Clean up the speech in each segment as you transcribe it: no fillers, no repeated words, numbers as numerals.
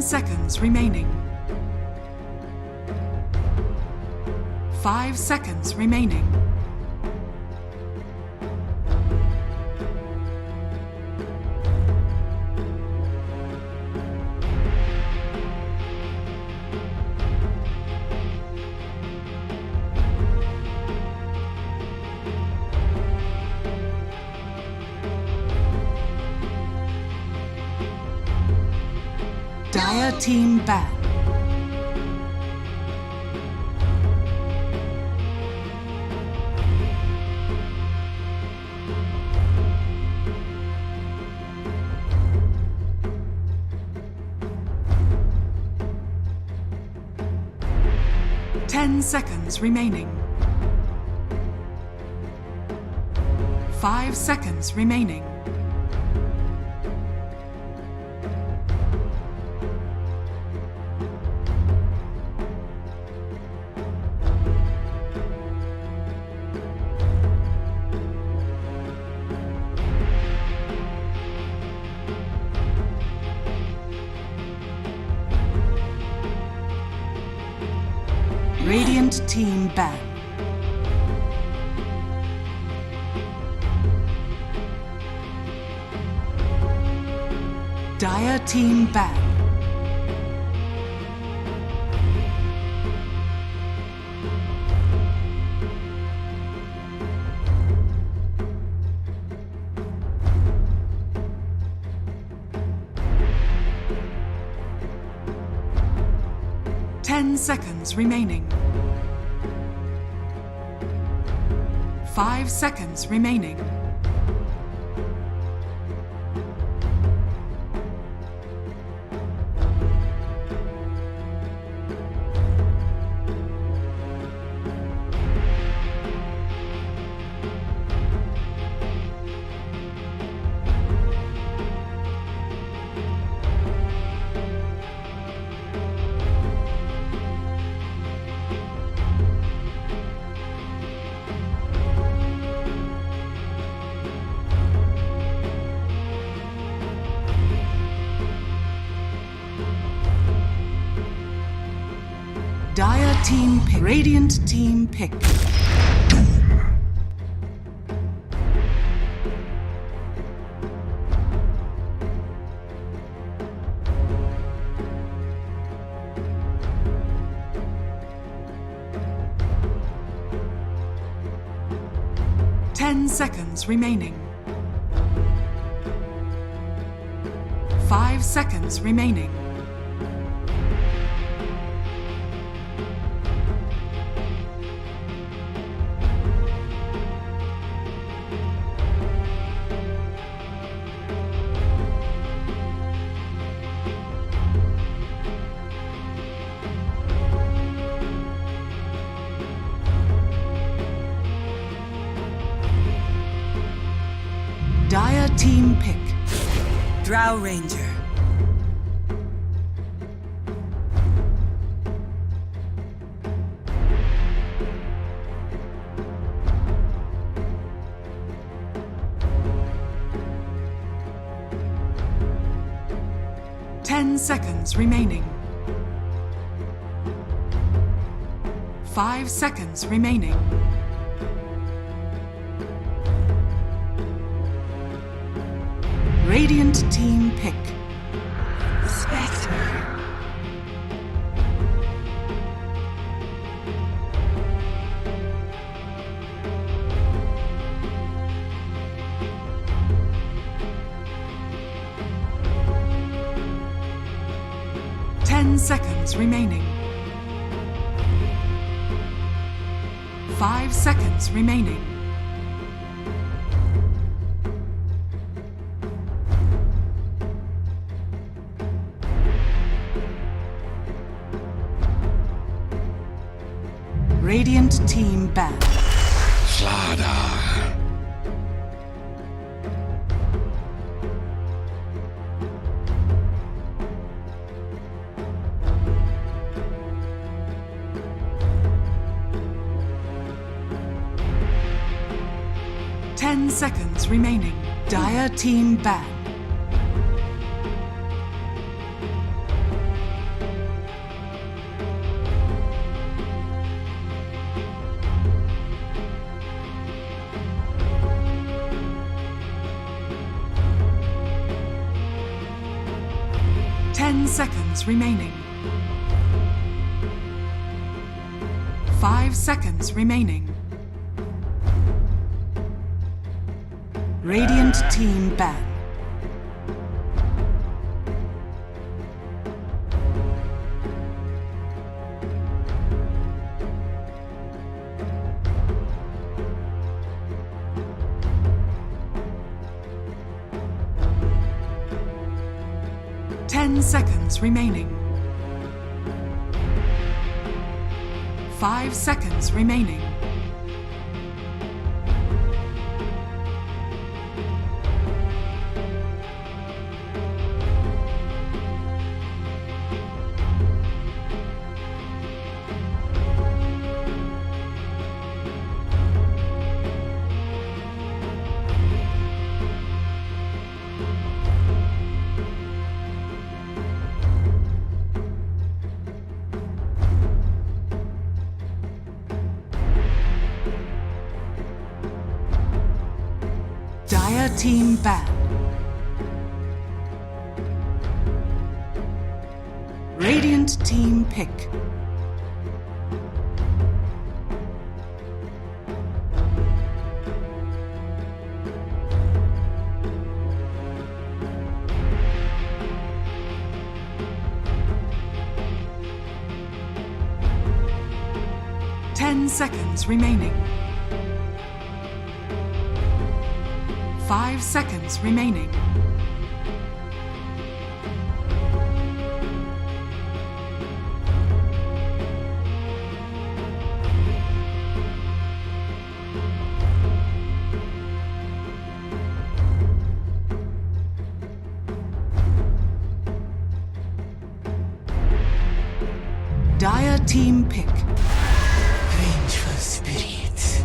seconds remaining. 5 seconds remaining. Dire team ban. Ten seconds remaining. 5 seconds remaining. 'Radiant team ban. Dire team ban. Ten seconds remaining. 5 seconds remaining. 'Dire team pick. Radiant team pick. Ten seconds remaining. 5 seconds remaining. 'Dire team pick. Drow Ranger. Ten seconds remaining. 5 seconds remaining. 'Radiant team pick. Spectre. Ten seconds remaining. 5 seconds remaining. 'Radiant team ban. Slaughter. 10 seconds remaining. Dire team ban. seconds remaining. 5 seconds remaining. Radiant team ban. Seconds remaining. 5 seconds remaining. Dire team ban. Radiant team pick. Seconds remaining. 5 seconds remaining. Dire team pick. Vengeful spirits.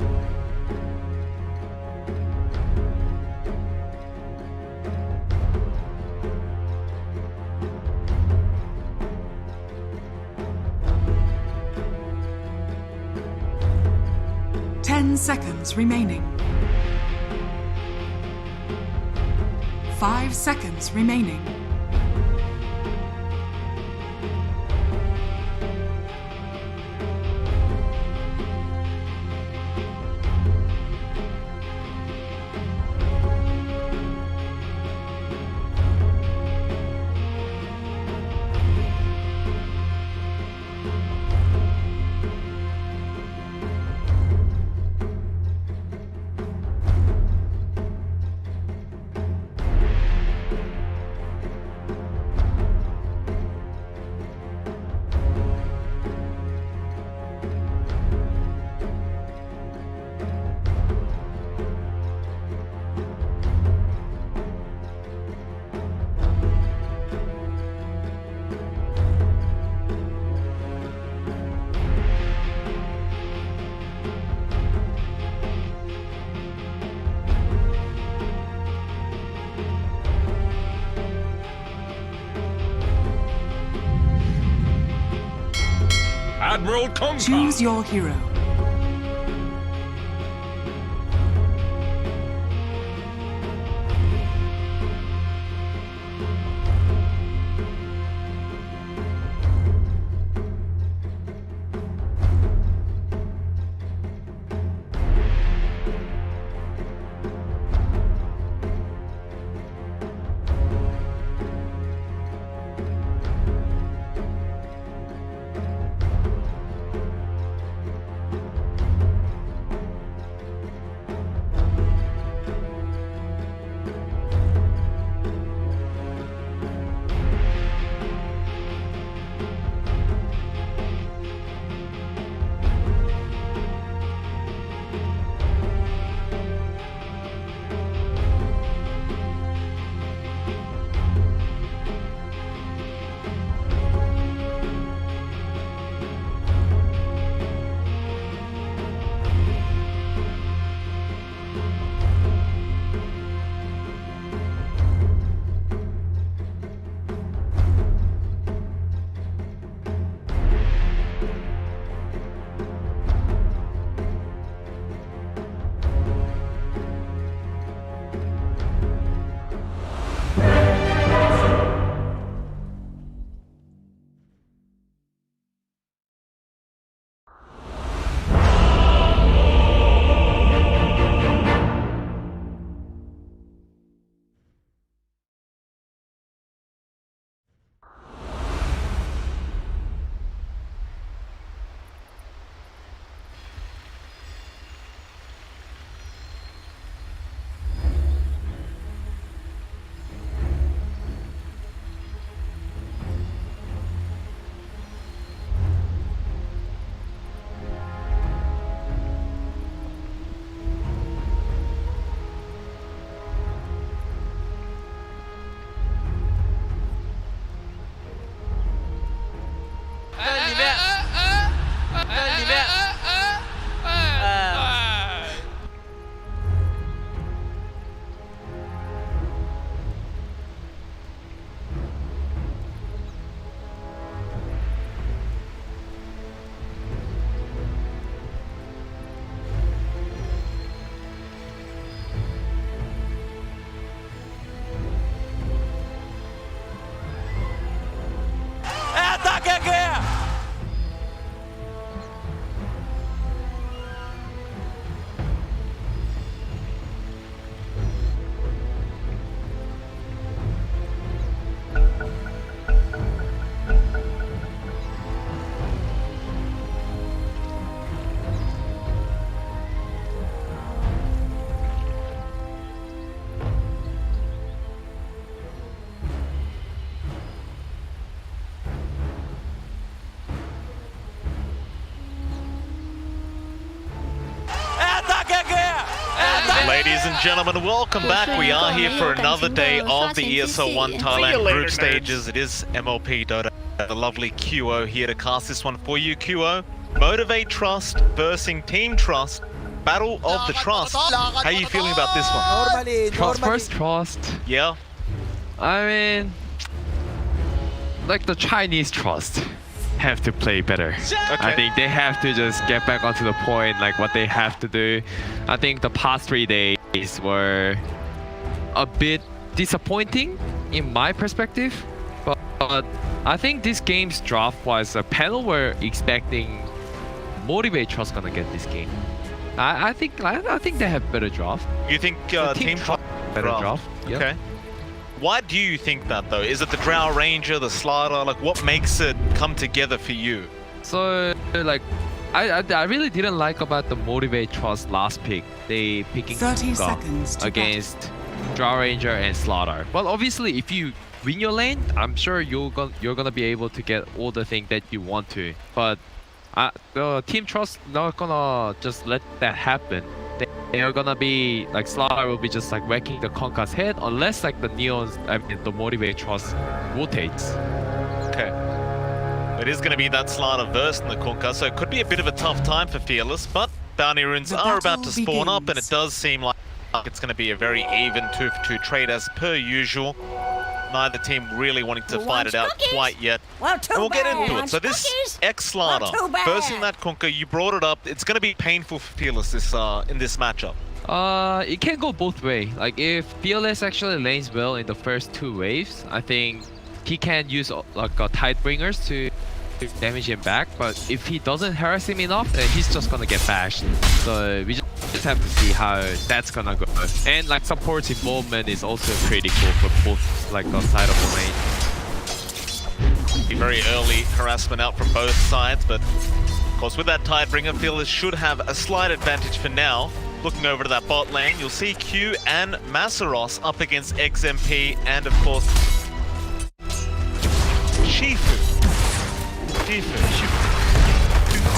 Seconds remaining. 5 seconds remaining. Admiral Conquer. Choose your hero. Ladies and gentlemen, welcome back. We are here for another day of the ESL 1 Thailand group stages. It is MG.TRUST, the lovely QO here to cast this one for you, QO. MG.TRUST versus Team Trust. Battle of the Trust. How are you feeling about this one? Trust first, trust. Yeah? I mean, like the Chinese trust have to play better. I think they have to just get back onto the point, like what they have to do. I think the past 3 days were a bit disappointing in my perspective, but I think this game's draft was a panel were expecting MG.TRUST gonna get this game. I think they have better draft. You think Team Trust better draft? Yeah. Okay. Why do you think that though? Is it the Drow Ranger, the Slider? Like what makes it come together for you? So like, I really didn't like about the MG.TRUST last pick. They picking 30 seconds to against Drow Ranger and Slaughter. Well, obviously, if you win your lane, I'm sure you're gonna be able to get all the things that you want to. But the Team Trust not gonna just let that happen. They are gonna be like Slaughter will be just like whacking the Conker's head unless like the Neons, I mean the MG.TRUST rotates. Okay. It is going to be that Slaughter verse in the Conker, so it could be a bit of a tough time for Fearless, but bounty runes are about to spawn up, and it does seem like it's going to be a very even 2-for-2 trade as per usual. Neither team really wanting to fight it out quite yet. Well, and we'll get into it. So this X-Slaughter versing that Conker, you brought it up. It's going to be painful for Fearless in this matchup. It can go both ways. Like if Fearless actually lanes well in the first 2 waves, I think he can use like Tidebringers to damage him back. But if he doesn't harass him enough, then he's just gonna get bashed. So we just have to see how that's gonna go. And like support's involvement is also critical for both like the side of the lane. Very early harassment out from both sides, but of course with that Tidebringer, Fearless should have a slight advantage for now. Looking over to that bot lane, you'll see Q and Masaros up against XMP and of course Shifu.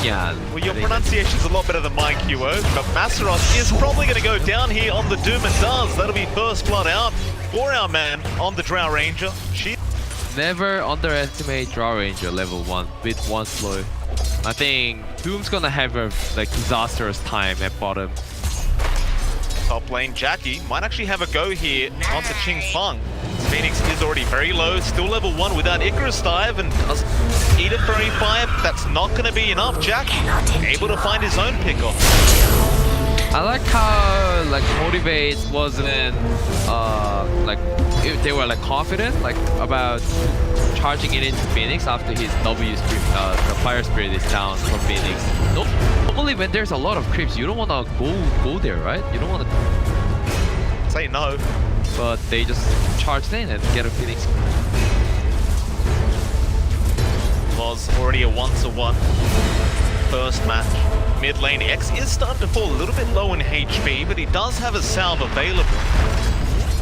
Yeah. Well, your pronunciation's a lot better than mine, QO, but Masaros is probably going to go down here on the Doom and Does. That'll be first blood out for our man on the Drow Ranger. Never underestimate Drow Ranger level 1 with 1 slow. I think Doom's gonna have a like disastrous time at bottom. Top lane Jackie might actually have a go here onto Ching Feng. Phoenix is already very low, still level 1 without Icarus dive and does eat a Fairy Fire. That's not going to be enough. Jackie able to find his own pickoff. I like how like Motivate wasn't like they were like confident like about charging it into Phoenix after his W spirit, the Fire Spirit is down for Phoenix. Normally when there's a lot of creeps, you don't want to go there, right? You don't want to say no. But they just charged in and get a Phoenix. Was already a 1-to-1 first match. Mid lane X is starting to fall a little bit low in HP, but he does have a salve available.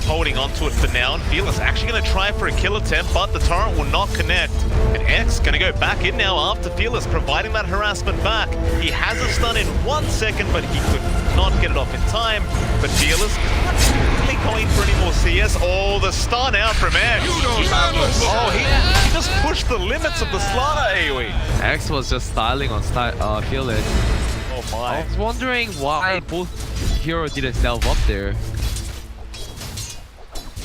Holding onto it for now, and Fearless actually going to try for a kill attempt, but the torrent will not connect. And X going to go back in now after Fearless, providing that harassment back. He has a stun in 1 second, but he could not get it off in time. But Fearless not really going for any more CS. Oh, the stun out from X. Oh, he just pushed the limits of the Slaughter AoE. X was just styling on Fearless. Oh my. I was wondering why both heroes didn't salve up there.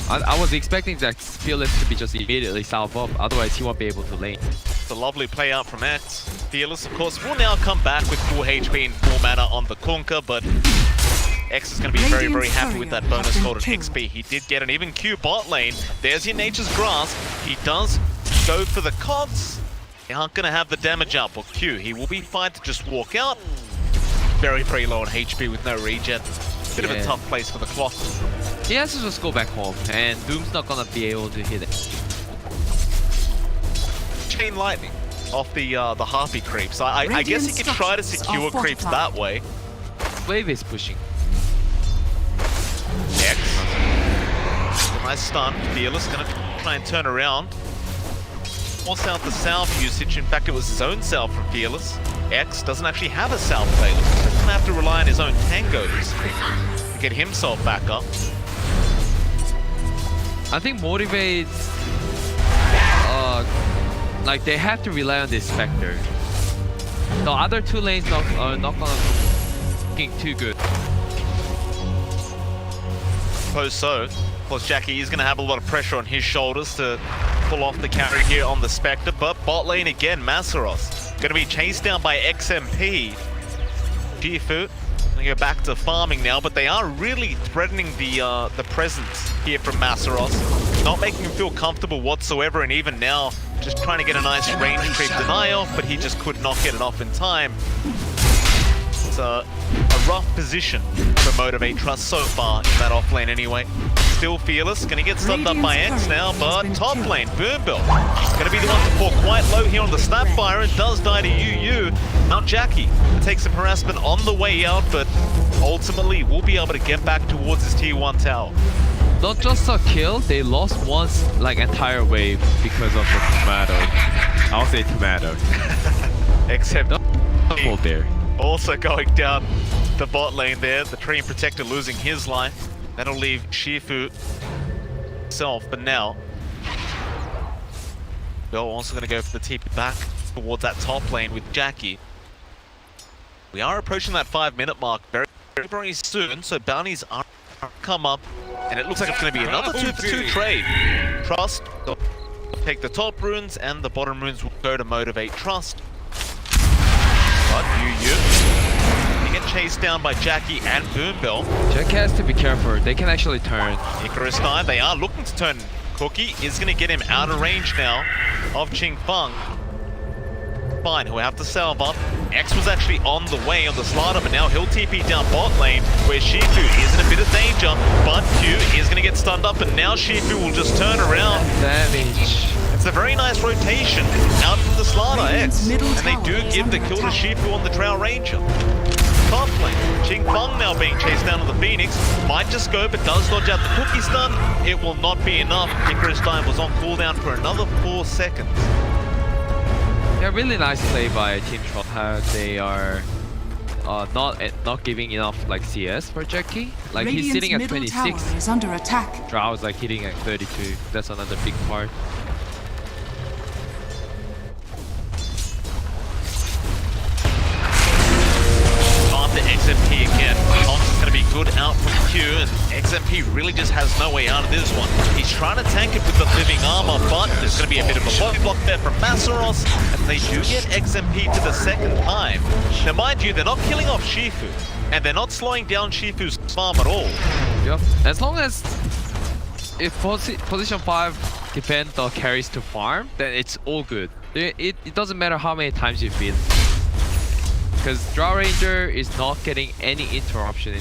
I was expecting that Fearless to be just immediately salve up, otherwise he won't be able to lane. It's a lovely play out from X. Fearless, of course, will now come back with full HP and full mana on the Conker, but X is going to be very, very happy with that bonus called an XP. He did get an even Q bot lane. There's your Nature's Grasp. He does go for the cogs. They aren't going to have the damage up or Q. He will be fine to just walk out. Very, very low on HP with no regen. Bit of a tough place for the clock. He has to just go back home, and Doom's not gonna be able to hit it. Chain Lightning off the Harpy creeps. I guess he could try to secure creeps that way. Wave is pushing. X. Nice stun. Fearless gonna try and turn around. Force out the salve usage. In fact, it was his own salve from Fearless. X doesn't actually have a salve available, so he's gonna have to rely on his own tangos to get himself back up. I think motivates. Like they have to rely on this Spectre. The other two lanes are not gonna be too good. Suppose so. Of course, Jackie is going to have a lot of pressure on his shoulders to pull off the carry here on the Spectre, but bot lane again, Masaros going to be chased down by XMP. Shifu going to go back to farming now, but they are really threatening the presence here from Masaros. Not making him feel comfortable whatsoever, and even now, just trying to get a nice range creep deny off, but he just could not get it off in time. It's a rough position for Motivate Trust so far in that off lane anyway. Still Fearless, gonna get stunned up by X now, but top lane, Boombill, gonna be the one to fall quite low here on the Snapfire and does die to UU. Now Jackie takes some harassment on the way out, but ultimately will be able to get back towards his tier 1 tower. Not just a kill, they lost once like entire wave because of the tomato. I'll say tomato. Except hold there. Also going down the bot lane there, the Treant Protector losing his life. That'll leave Shifu himself, but now Bill also going to go for the TP back towards that top lane with Jackie. We are approaching that 5-minute mark very, very soon, so bounties are come up, and it looks like it's going to be another 2-for-2 trade. Trust will take the top runes, and the bottom runes will go to Motivate Trust. But you get chased down by Jackie and Boombill. Jackie has to be careful. They can actually turn. Icarus Knight, they are looking to turn. Cookie is going to get him out of range now of Ching Feng. Fine, he'll have to salve up. X was actually on the way on the slider, but now he'll TP down bot lane, where Shifu is in a bit of danger, but Q is going to get stunned up, and now Shifu will just turn around. Damage. It's a very nice rotation out from the slider, X, and they do give the kill to Shifu on the Trail Ranger. Top lane, Ching Feng now being chased down to the Phoenix. Might just go, but does dodge out the Cookie stun. It will not be enough. Icarus time was on cooldown for another 4 seconds. Yeah, really nice play by Team Trot. How they are not giving enough like CS for Jackie. Like he's sitting at 26. Is under attack. Drow is like hitting at 32. That's another big part. After XMP again, Tom's going to be good out from Q, and XMP really just has no way out of this one. He's trying to tank it with the living armor, but there's going to be a bit of a body block there from Masaros, and they do get XMP to the second time. Now mind you, they're not killing off Shifu, and they're not slowing down Shifu's farm at all. Yep. As long as if position 5 defend the carries to farm, then it's all good. It doesn't matter how many times you feed. Because Draw Ranger is not getting any interruption in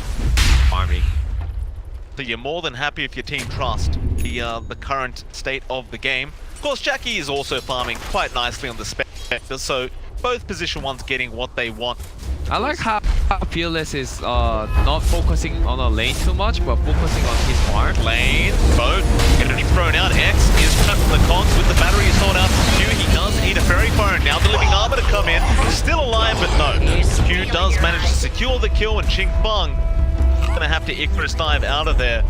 farming. So you're more than happy if your team trust the current state of the game. Of course, Jackie is also farming quite nicely on the Spectre, so both position 1s getting what they want. I like how Fearless is not focusing on a lane too much, but focusing on his farm. Lane, boat, gonna be thrown out. X is trapped in the cogs with the battery sold out from Q. He does need a fairy fire, and now the living armor to come in. He's still alive, but no. Q does manage to secure the kill, and Ching Feng gonna have to Icarus dive out of there.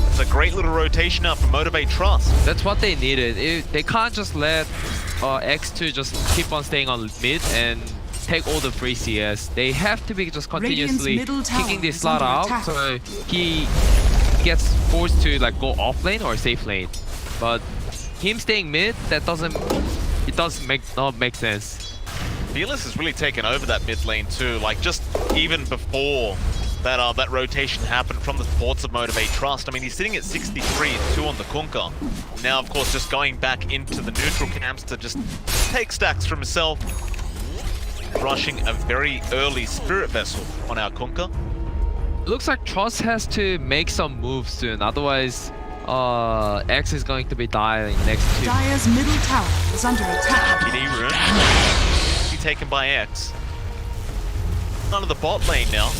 It's a great little rotation out from Motivate Trust. That's what they needed. They can't just let X2 just keep on staying on mid and take all the free CS. They have to be just continuously kicking this slot out, so he gets forced to like go off lane or safe lane. But him staying mid, that doesn't make sense. Fearless has really taken over that mid lane too. Like just even before that rotation happened from the supports of Motivate Trust. I mean, he's sitting at 63 and 2 on the Kunkka. Now, of course, just going back into the neutral camps to just take stacks for himself. Rushing a very early Spirit Vessel on our Kunkka. Looks like Trust has to make some moves soon, otherwise X is going to be dying next to... Dire's middle tower is under attack. PD rune. Be taken by X. None of the bot lane now.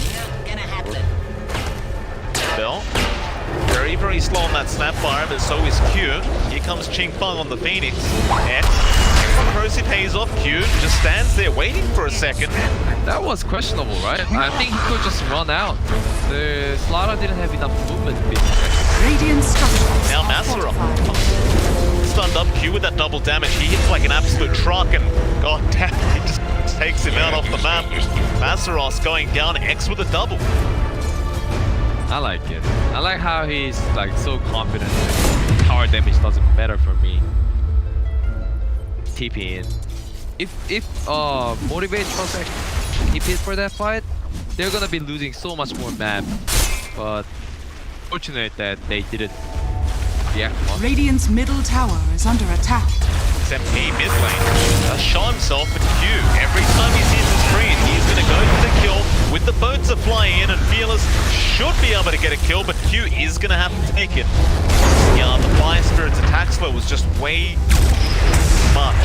Bell. Very, very slow on that Snapfire, but so is Q. Here comes Ching Feng on the Phoenix. X Procy pays off. Q just stands there waiting for a second. That was questionable, right? I think he could just run out. The Slara didn't have enough movement. Radiant structures Now are Masera fortified. stunned up. Q with that double damage. He hits like an absolute truck, and god damn, he just takes him out off the map. Maseros going down. X with a double. I like it. I like how he's like so confident that tower damage doesn't matter for me. TP in. If Motivate Trust actually TP for that fight, they're gonna be losing so much more map. But fortunate that they didn't react much. Radiant's middle tower is under attack. SMP mid lane does show himself with Q. Every time he sees the screen, he's going to go for the kill with the boats are flying in, and Fearless should be able to get a kill, but Q is going to have to take it. Yeah, the Fire Spirit's attack slow was just way much.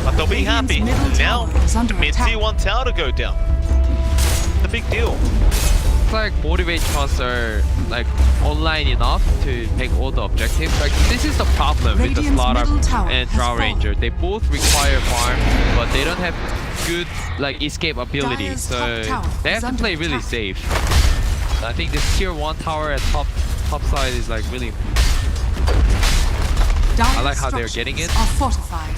But they'll be happy. Now, mid T1 tower to go down. The big deal. It's like Motivate Trust are like online enough to take all the objectives. Like this is the problem with the Slaughter and Drow Ranger. They both require farm, but they don't have good like escape ability. So they have to play really safe. I think this tier 1 tower at top side is like really. I like how they're getting it. Are fortified.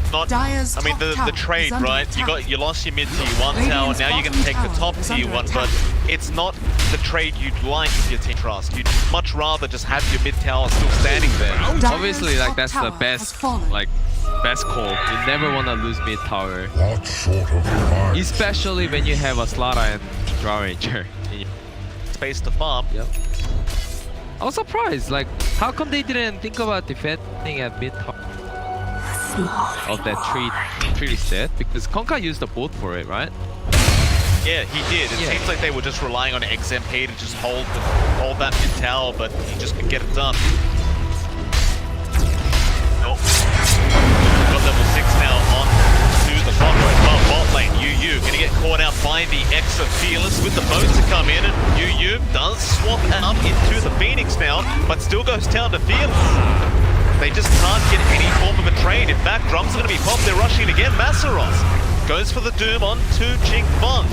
Not, I mean the trade, right? You lost your mid T1 tower, now you're gonna take the top T1, but it's not the trade you'd like with your Team Trust. You'd much rather just have your mid tower still standing there. Obviously, like that's the best call. You never wanna lose mid tower. What sort of mind? Especially when you have a Slaughter and Drow Ranger. Space to farm. Yep. I was surprised, like how come they didn't think about defending at mid tower? Of that tree set, because Konka used the boat for it, right? Yeah, he did. It seems like they were just relying on XMP to just hold that mid tower, but he just could get it done. Nope. Got level 6 now on to the bot lane. UU gonna get caught out by the X of Fearless with the boat to come in, and UU does swap out into the Phoenix now, but still goes down to Fearless. They just can't get any form of a trade. In fact, drums are going to be popped. They're rushing again. Maseros goes for the Doom on to Ching Feng.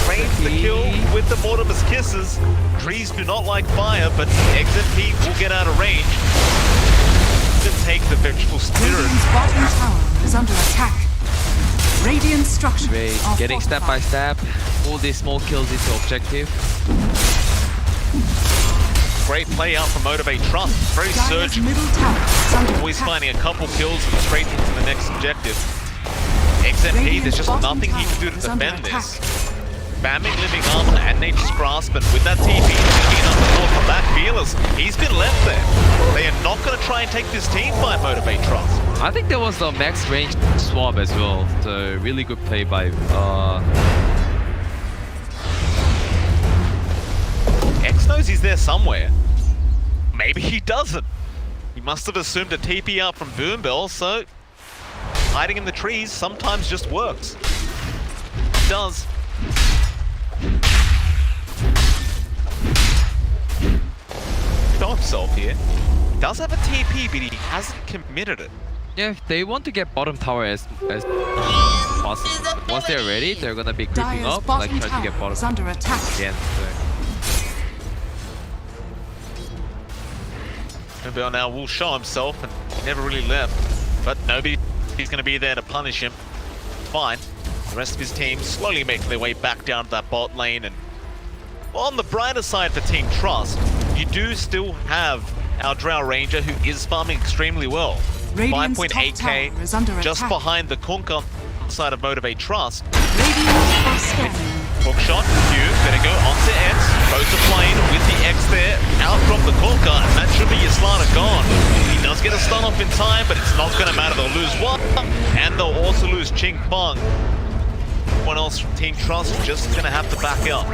Trades the kill with the Mortimer's Kisses. Trees do not like fire, but XMP will get out of range. To take the Vengeful Spirit. Radiant's bottom tower is under attack. Radiant structures are getting step by step. All these small kills into objective. Great play out from Motivate Trust. Very surgical. Always finding a couple kills and straight into the next objective. XMP, there's just nothing he can do to defend this. Spamming Living Armor and Nature's Grasp, and with that TP, he's going to be enough to pull from back. Fearless, he's been left there. They are not going to try and take this team fight, Motivate Trust. I think there was the max range swap as well. So really good play by X knows he's there somewhere. Maybe he doesn't. He must have assumed a TP out from Boombell, so hiding in the trees sometimes just works. It does. Show himself here. Does have a TP, but he hasn't committed it. Yeah, they want to get bottom tower as possible. Once they're ready, they're gonna be grouping up, like trying to get bottom under attack again. Boombell now will show himself, and he never really left. But he's going to be there to punish him. Fine. The rest of his team slowly making their way back down to that bot lane. And on the brighter side for Team Trust, you do still have our Drow Ranger, who is farming extremely well. 5.8k, just behind the Kunkka side of Motivate Trust. Hookshot, Q, gonna go onto X, goes to plane with the X there, out from the Kunkka, and that should be your Slaughter gone. He does get a stun off in time, but it's not gonna matter, they'll lose one, and they'll also lose Ching Feng. Everyone else from Team Trust is just gonna have to back up.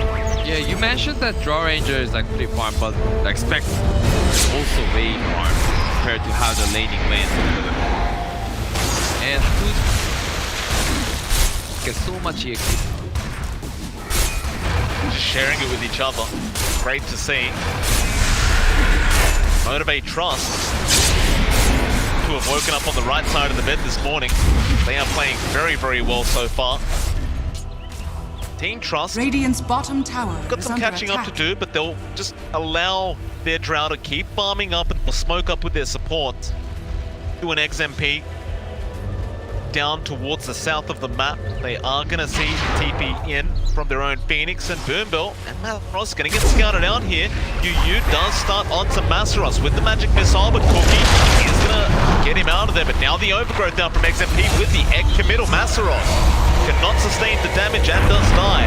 Yeah, you mentioned that Drow Ranger is like pretty farm, but like Spec is also way farm compared to how the laning went. And who's get so much EXP. Just sharing it with each other. Great to see. Motivate Trust to have woken up on the right side of the bed this morning. They are playing very, very well so far. Team Trust Radiant's bottom tower got is some under catching up to attack. do, but they'll just allow their Drow to keep farming up and smoke up with their support. Do an XMP down towards the south of the map. They are going to see TP in from their own Phoenix and Boombill, and Masaros going to get scouted out here. Yu does start onto Masaros with the magic missile, but Cookie is going to get him out of there. But now the overgrowth down from XMP with the egg committal. Masaros cannot sustain the damage and does die.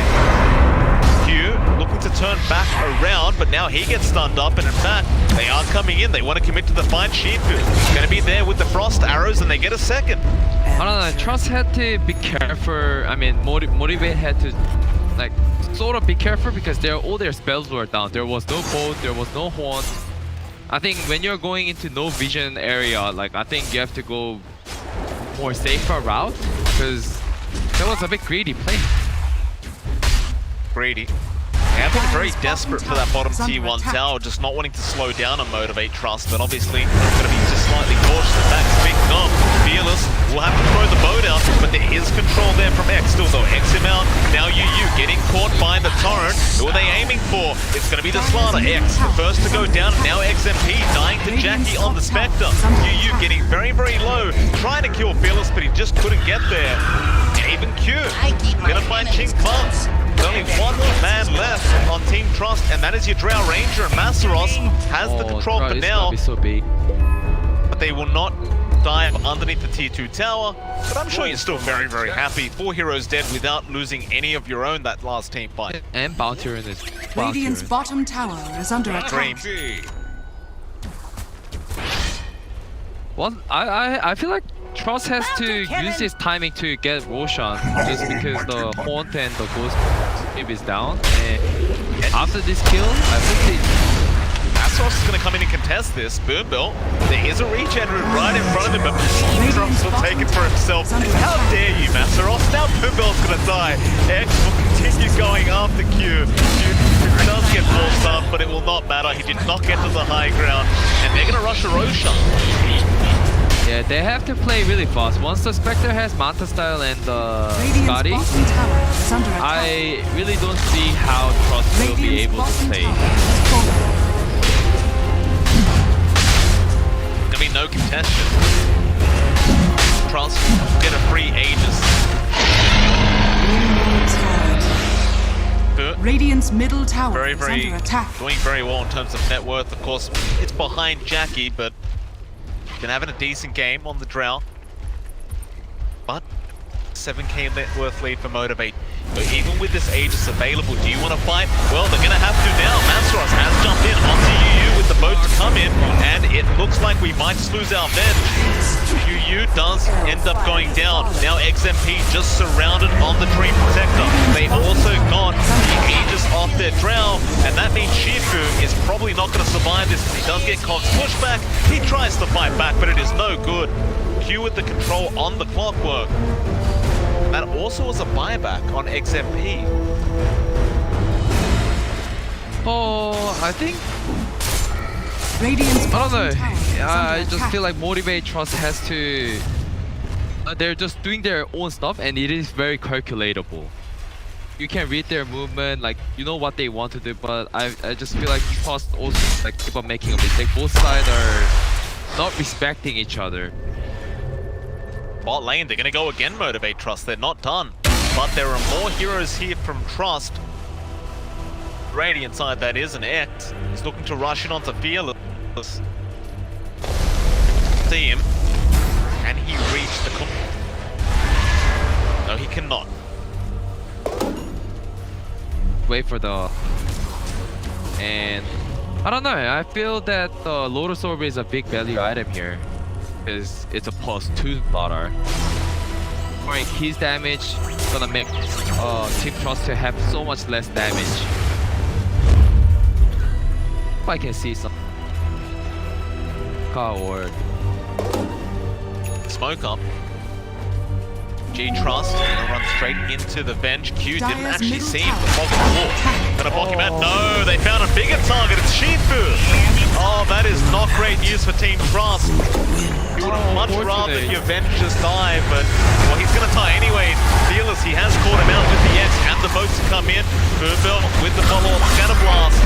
Q looking to turn back around, but now he gets stunned up, and in fact, they are coming in. They want to commit to the fight. Shifu is going to be there with the frost arrows, and they get a second. I don't know, Trust had to be careful. I mean, Motivate had to, like, sort of be careful because all their spells were down. There was no boat, there was no horn. I think when you're going into no vision area, like, I think you have to go more safer route because that was a bit greedy play. Greedy. They have been very desperate for that bottom T1 tower, just not wanting to slow down on Motivate Trust, but obviously going to be just slightly cautious of that. Speaking of, Fearless will have to throw the boat out, but there is control there from X. Still though, X him out. Now Yu getting caught by the torrent. Who are they aiming for? It's going to be the Slaughter. X, the first to go down. Now XMP dying to Jackie on the Spectre. Yu getting very, very low, trying to kill Fearless, but he just couldn't get there. Even Q gonna find Ching Kong. There's only one man left on Team Trust, and that is your Drow Ranger, and Masaros has the control for now. Be so big. But they will not dive underneath the tier 2 tower. But I'm sure you're still very, very happy. 4 heroes dead without losing any of your own that last team fight. And Bounty in this. Radiant's bottom tower is under attack. Dream. Well, I feel like Trust has to use this timing to get Roshan just because the Haunt and the Ghost Tip is down. And after this kill, I think Masaros is going to come in and contest this. Boombill, there is a regen route right in front of him, but Trust will take it for himself. How dare you, Masaros? Now Boombill's going to die. X will continue going after Q. Q does get forced up, but it will not matter. He did not get to the high ground, and they're going to rush a Roshan. yeah, they have to play really fast. Once the Spectre has Manta Style and Scotty, I really don't see how Trust will be able to play. Gonna be no contention. Trust get a free Aegis. Radiant's middle tower Very, is very under attack. doing very well in terms of net worth. Of course, it's behind Jackie, but been having a decent game on the Drow. But 7k net worth lead for Motivate. But even with this Aegis available, do you want to fight? Well, they're going to have to now. Masaros has jumped in onto Yu with the boat to come in, and it looks like we might just lose our men. Yu does end up going down. Now XMP just surrounded on the Dream Protector. They also got the Aegis off their Drow, and that means Shifu is probably not going to survive this. He does get Cox pushback. He tries to fight back, but it is no good. Q with the control on the clockwork. That also was a buyback on XMP. Oh, I think Radiant's I don't bottom know. tower is under I just attack. feel like Motivate Trust has to. They're just doing their own stuff, and it is very calculatable. You can read their movement, like you know what they want to do, but I just feel like Trust also like keep on making a mistake. Both sides are not respecting each other. Bot lane, they're going to go again, Motivate Trust. They're not done. But there are more heroes here from Trust. Radiant side, that is, an X. He's looking to rush in onto Fearless. See him. Can he reach the... No, he cannot. Wait for the... And... I don't know, I feel that the Lotus Orb is a big value item here. Because it's a +2 Slaughter. Scoring his damage gonna make Team Trust to have so much less damage. If I can see some or Smoke up. MG.TRUST. Gonna run straight into the bench. Q didn't Dire's actually middle see him. tower The fog of war. Gonna block him out. No, they found a bigger target. It's Shifu. Oh, that is not great news for Team Trust. You would have much rather your Avengers die, but well, he's gonna die anyway. Fearless, he has caught him out with the X and the boats to come in. Boombell with the follow-up Scatter Blast.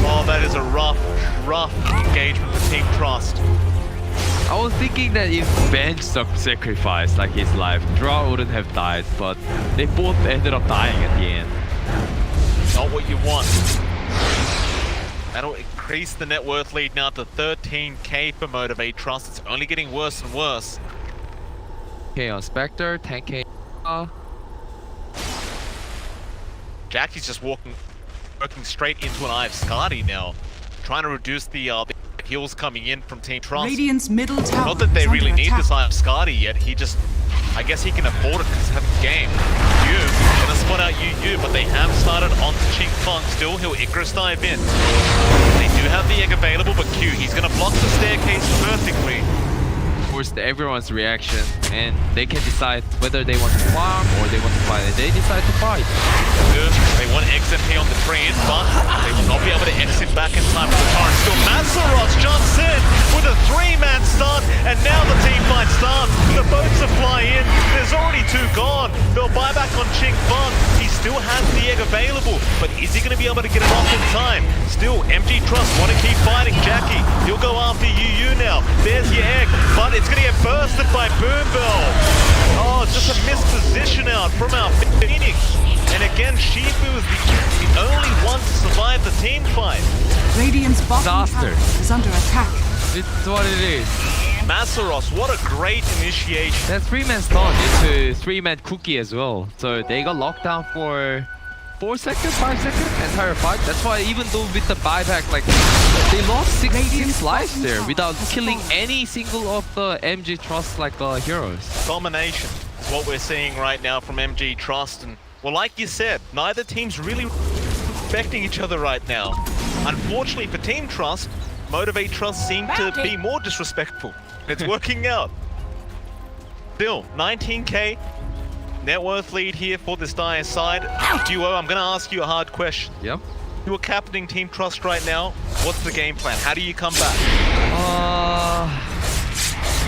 Oh, that is a rough engagement for Team Trust. I was thinking that if Bench sacrificed like his life, Draw wouldn't have died, but they both ended up dying at the end. Not what you want. That'll increase the net worth lead now to 13k for MG.TRUST. It's only getting worse and worse. Okay, on Spectre, 10k. Jackie's just working straight into an Eye of Skadi now, trying to reduce the heals coming in from Team Trust. Radiant's middle tower. Not that they is really under need attack. this Eye of Skadi yet. He just, I guess he can afford it because he's having a game. Yu gonna spot out Yu, but they have started onto Ching Feng. Still, he'll Icarus dive in. They do have the egg available, but Q, he's gonna block the staircase perfectly. Forced everyone's reaction, and they can decide whether they want to farm or they want to fight, and they decide to fight. Good. They want XMP on the train, but they will not be able to exit back in time for the torrent. Still, Masaros jumps in with a 3-man stun, and now the team fight starts. The boats are fly in. There's already 2 gone. They'll buy back on Ching Feng. He still has the egg available, but is he going to be able to get it off in time? Still, MG.TRUST want to keep fighting. Jackie, he'll go after UU now. There's your egg, but it's going to get bursted by Boombell. Oh, it's just a missed position out from our Phoenix. And again, Shifu is the only one to survive the team fight. Radiant's bottom Disaster. tower is under attack. It's what it is. Masaros, what a great initiation. That 3-man stun into 3-man cookie as well. So they got locked down for 4 seconds, 5 seconds, entire fight. That's why even though with the buyback, like, they lost 6 lives there without killing any single of the MG.TRUST like heroes. Domination is what we're seeing right now from MG.TRUST. And well, like you said, neither team's really respecting each other right now. Unfortunately for Team Trust, MG.TRUST seem to be more disrespectful. It's working out. Still, 19k net worth lead here for this Dire side. Duo, I'm going to ask you a hard question. Yep. You are captaining Team Trust right now. What's the game plan? How do you come back?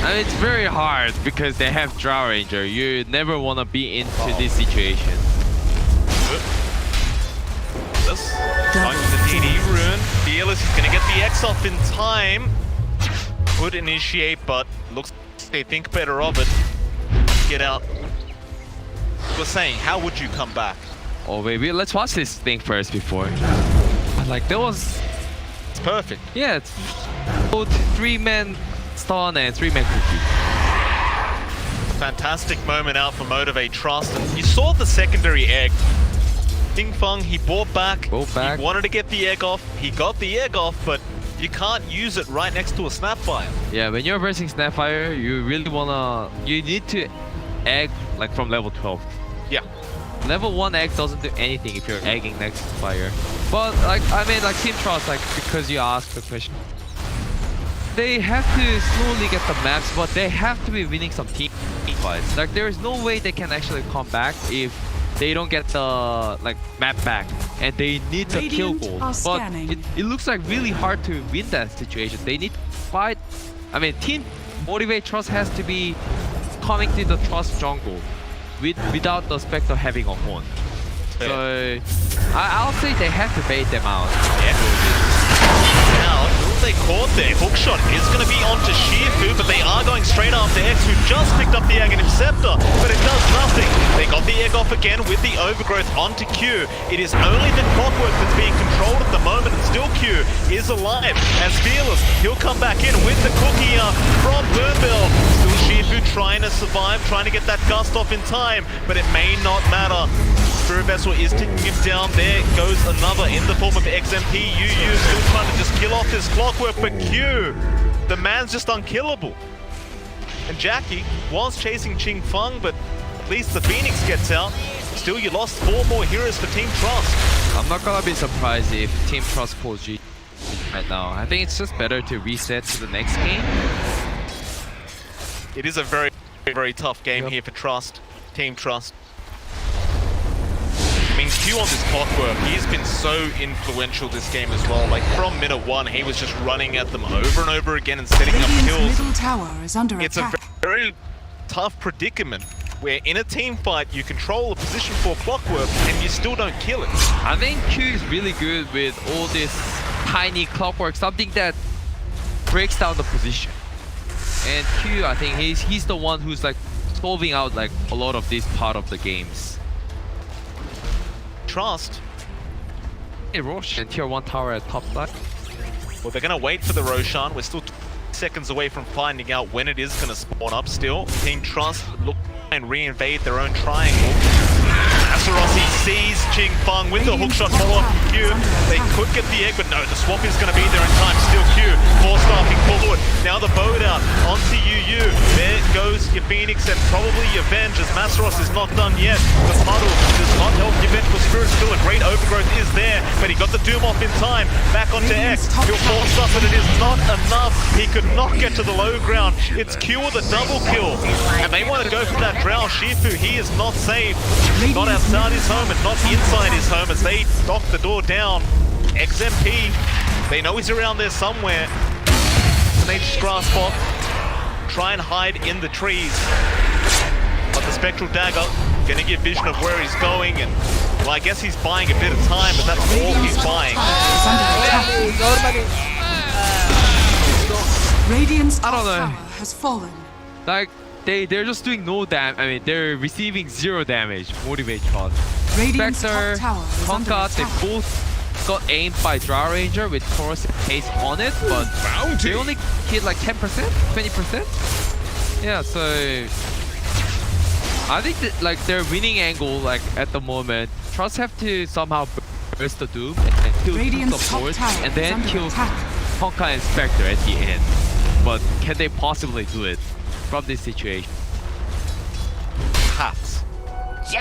I mean, it's very hard because they have Drow Ranger. You never want to be into this situation. This going to the TD rune. Fearless is going to get the X off in time. Could initiate, but looks like they think better of it. Get out. We're saying, how would you come back? Oh, baby, let's watch this thing first before. Like, there was... It's perfect. Yeah, it's both 3-man stun and 3-man cookie. Fantastic moment out for MG.TRUST. And you saw the secondary egg. Ching Feng, he bought back. He wanted to get the egg off. He got the egg off, but you can't use it right next to a Snapfire. Yeah, when you're versing Snapfire, you really wanna... You need to egg, like, from level 12. Yeah. Level 1 egg doesn't do anything if you're egging next to fire. But, like, I mean, like, Team Trust, like, because you asked the question, they have to slowly get the maps, but they have to be winning some team fights. Like, there is no way they can actually come back if they don't get the, like, map back. And they need the kill goal. But it looks like really hard to win that situation. They need to fight. I mean, Team MG.TRUST has to be coming to the Trust jungle without the Spectre having a horn. So I'll say they have to bait them out. Yeah. Now, they caught there. Hookshot is going to be onto Shifu, but they are going straight after X, who just picked up the egg and Scepter, but it does nothing. They got the egg off again with the overgrowth onto Q. It is only the clockwork that's being controlled at the moment, and still Q is alive. As Fearless, he'll come back in with the cookie from Boombell. Still Shifu trying to survive, trying to get that gust off in time, but it may not matter. Spirit Vessel is taking him down. There goes another in the form of XMP. UU still trying to just kill off this clockwork, but Q, the man's just unkillable. And Jackie was chasing Ching Feng, but at least the Phoenix gets out. Still, you lost 4 more heroes for Team Trust. I'm not gonna be surprised if Team Trust pulls G right now. I think it's just better to reset to the next game. It is a very very tough game here for Trust. Team Trust. I mean, Q on this clockwork, he's been so influential this game as well. Like, from minute one, he was just running at them over and over again and setting up Radiant's kills. middle tower is under It's attack. a very tough predicament where in a team fight, you control a position for clockwork and you still don't kill it. I think Q is really good with all this tiny clockwork, something that breaks down the position. And Q, I think he's the one who's like solving out like a lot of this part of the games. Trust. Hey, Rosh and tier 1 tower at top side. Well, they're going to wait for the Roshan. We're still 20 seconds away from finding out when it is going to spawn up still. Team Trust look and re-invade their own triangle. Asarosi sees Ching Feng with the hookshot follow-up from Q. They could get the egg, but no, the swap is going to be there in time. Still Q, four-staffing forward. Now the boat out onto UU. There goes your Phoenix and probably your Venge as Masaros is not done yet. The puddle does not help your Vengeful Spirit. Still a great overgrowth is there, but he got the Doom off in time. Back onto X. He'll force up, but it is not enough. He could not get to the low ground. It's Q with a double kill. And they want to go for that Drow Shifu. He is not safe. Not outside his home and not inside his home as they knock the door down. XMP, they know he's around there somewhere. Nature's Grass Bot, try and hide in the trees. But the Spectral Dagger, gonna give vision of where he's going, and well, I guess he's buying a bit of time, but that's all he's buying. Is under attack. Radiant's I don't top know. tower has fallen. Like they're just doing no damage. I mean, they're receiving 0 damage. Motivate Trust. Radiant's Spectre, top tower is under Honka, they attack. both got aimed by Drow Ranger with Taurus pace on it, but they only hit like 10%, 20%. Yeah, so I think that like their winning angle, like at the moment, Trust have to somehow burst the Doom and kill Radiant's the top force, tower and is then under kill attack. Honka and Spectre at the end. But can they possibly do it from this situation? Perhaps.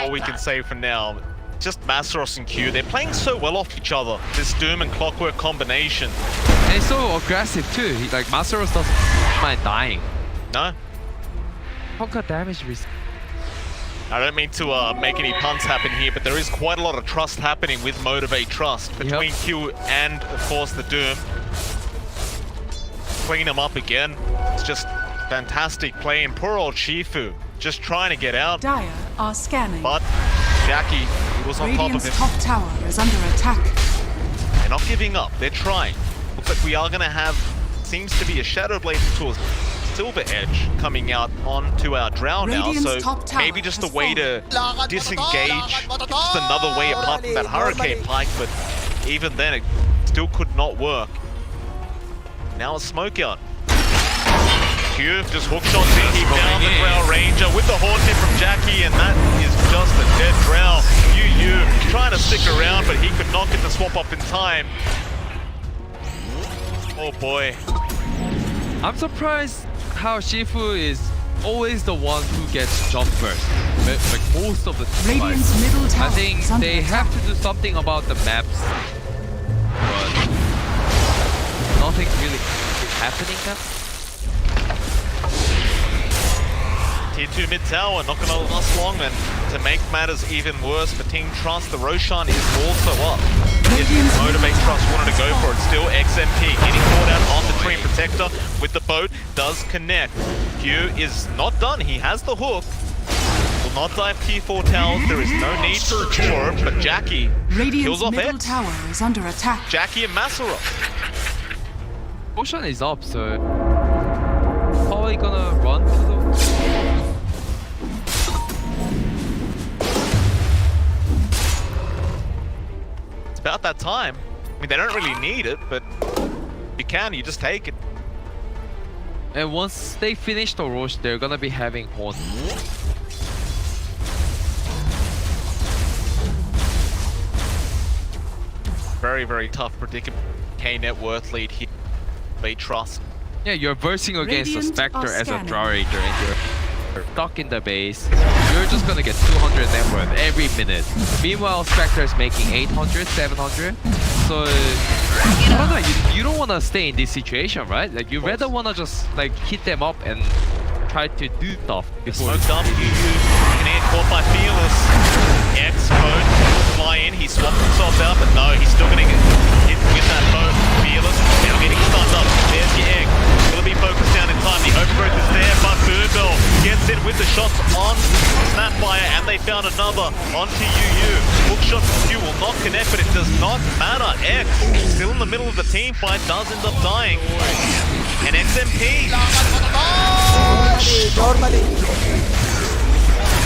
All we can say for now. Just Masaros and Q, they're playing so well off each other. This Doom and Clockwork combination. And it's so aggressive too. Like Masaros doesn't mind dying. No? Honka damage I don't mean to make any puns happen here, but there is quite a lot of trust happening with Motivate Trust between Q and, of course, the Doom. Bringing them up again. It's just fantastic play, and poor old Shifu just trying to get out. Dire are scanning. But Jackie was on top of Radiant's him. top tower is under attack. They're not giving up. They're trying. Looks like we are going to have, seems to be a Shadow Blade to a Silver Edge coming out onto our Drow now. Radiant's So top tower maybe just a has way to disengage. Just another way apart from that Hurricane Pike. But even then, it still could not work. Now a smoke out. Q just hookshots in, he found the Drow Ranger with the horn hit from Jackie, and that is just a dead Drow. UU trying to stick around, but he could not get the swap up in time. Oh boy. I'm surprised how Shifu is always the one who gets jump first. Like most of the time. Radiant's middle tower I think is under they attack. have to do something about the maps. But nothing really is happening now. Tier 2 mid tower, not gonna last long, and to make matters even worse for Team Trust, the Roshan is also up. If Motivate Trust wanted to go for it, still XMP getting caught out on the Tree Protector with the boat, does connect. Q is not done, he has the hook. Will not dive Tier 4 towers, there is no need for it, but Jackie Radiant's kills off middle X. tower is under attack. Jackie and Masaros. Ocean is up, so how are we gonna run to the... It's about that time. I mean, they don't really need it, but you can, you just take it. And once they finish the rush, they're gonna be having horn. Very, very tough predicament. K net worth lead here. They trust. Yeah, you're versing against the Radiant Spectre are as a scanning. Drow Ranger and you're stuck in the base. You're just gonna get 200 net worth every minute. Meanwhile, Spectre is making 800, 700. So, I don't know, you don't wanna stay in this situation, right? Like, you rather wanna just like hit them up and try to do stuff before. Smoked up, you can get caught by Fearless. X boat fly in, he swapped himself out, but no, he's still gonna get hit with that boat. Fearless now getting stunned up. There's the egg. Will be focused down in time. The overgrowth is there, but Birdbell gets in with the shots on Snapfire, and they found another onto UU. Hookshot from Q will not connect, but it does not matter. X still in the middle of the team fight, does end up dying. And XMP.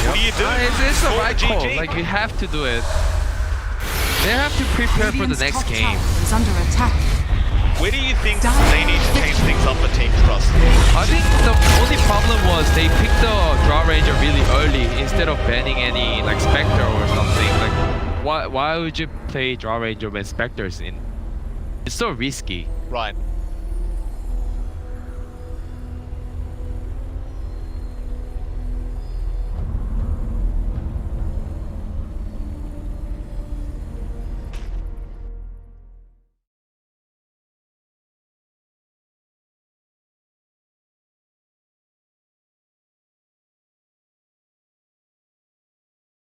What do you do? It's the Call right the call. GG. Like, you have to do it. They have to prepare for the Radiant's next top game. tower is under attack. Where do you think they need to change things up for Team Trust? I think the only problem was they picked the Draw Ranger really early instead of banning any like Spectre or something. Like, why would you play Draw Ranger when Spectre's in? It's so risky. Right.